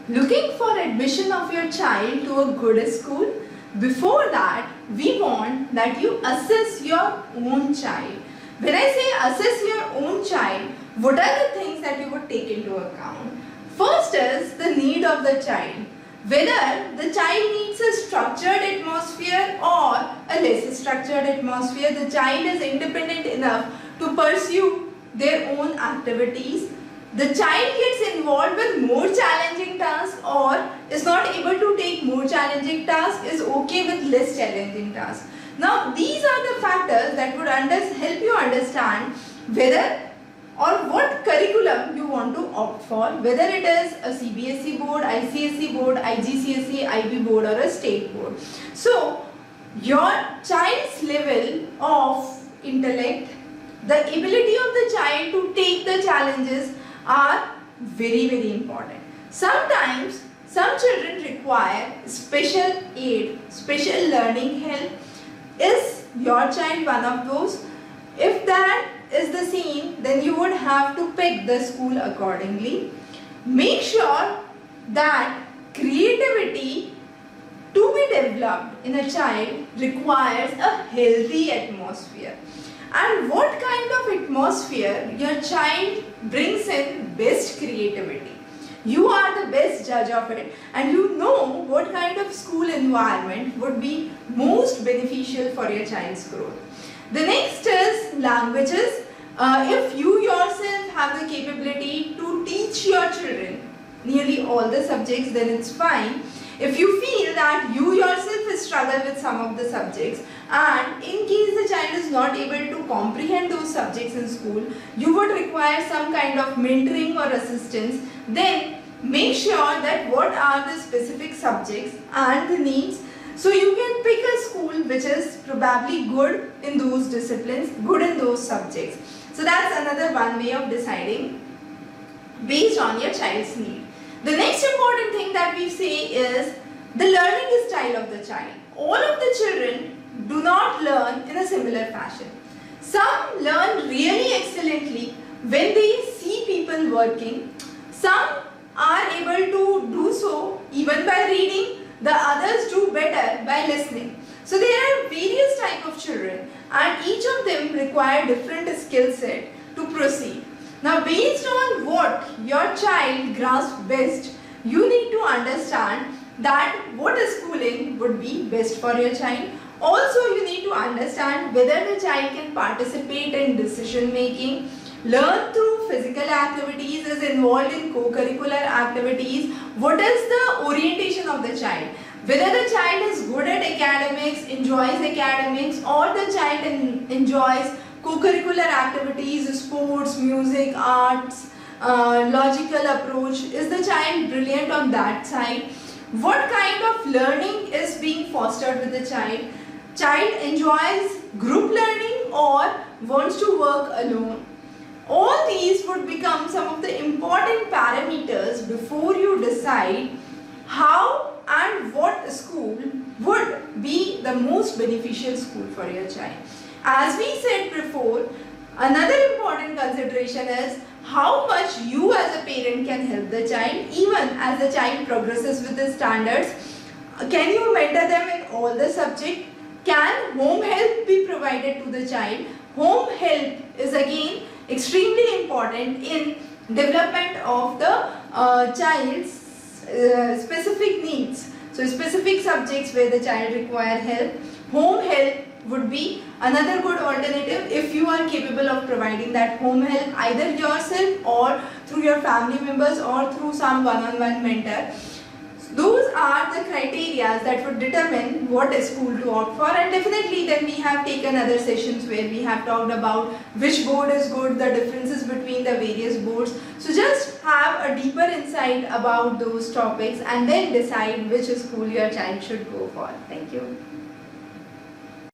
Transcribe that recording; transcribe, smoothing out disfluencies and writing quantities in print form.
Looking for admission of your child to a good school? Before that, we want that you assess your own child. When I say assess your own child, what are the things that you would take into account? First is the need of the child. Whether the child needs a structured atmosphere or a less structured atmosphere, the child is independent enough to pursue their own activities. The child gets involved with more challenging tasks or is not able to take more challenging tasks, is okay with less challenging tasks. Now these are the factors that would help you understand whether or what curriculum you want to opt for, whether it is a CBSE board, ICSE board, IGCSE, IB board or a state board. So your child's level of intellect, the ability of the child to take the challenges are very important. Sometimes some children require special aid, special learning help. Is your child one of those? If that is the same, then you would have to pick the school accordingly. Make sure that creativity to be developed in a child requires a healthy atmosphere. And what kind of atmosphere your child brings in best creativity. You are the best judge of it and you know what kind of school environment would be most beneficial for your child's growth. The next is languages. If you yourself have the capability to teach your children nearly all the subjects, then it's fine. If you feel that you yourself struggle with some of the subjects and in case the child is not able to comprehend those subjects in school, you would require some kind of mentoring or assistance, then make sure that what are the specific subjects and the needs. So you can pick a school which is probably good in those disciplines, good in those subjects. So that's another one way of deciding based on your child's need. The next important thing that we say is the learning style of the child. All of the children do not learn in a similar fashion. Some learn really excellently when they see people working. Some are able to do so even by reading. The others do better by listening. So there are various types of children and each of them require different skill set to proceed. Now based on what your child grasps best, you need to understand that what schooling would be best for your child. Also you need to understand whether the child can participate in decision making, learn through physical activities, is involved in co-curricular activities, what is the orientation of the child. Whether the child is good at academics, enjoys academics, or the child enjoys co-curricular activities, sports, music, arts, logical approach. Is the child brilliant on that side? What kind of learning is being fostered with the child? Child enjoys group learning or wants to work alone? All these would become some of the important parameters before you decide how and what school would be the most beneficial school for your child. As we said before, another important consideration is how much you as a parent can help the child even as the child progresses with the standards. Can you mentor them in all the subjects? Can home help be provided to the child? Home help is again extremely important in development of the child's specific needs. So specific subjects where the child requires help, home help would be another good alternative if you are capable of providing that home help either yourself or through your family members or through some one-on-one mentor. Those are the criteria that would determine what school to opt for, and definitely then we have taken other sessions where we have talked about which board is good, the differences between the various boards. So just have a deeper insight about those topics and then decide which school your child should go for. Thank you.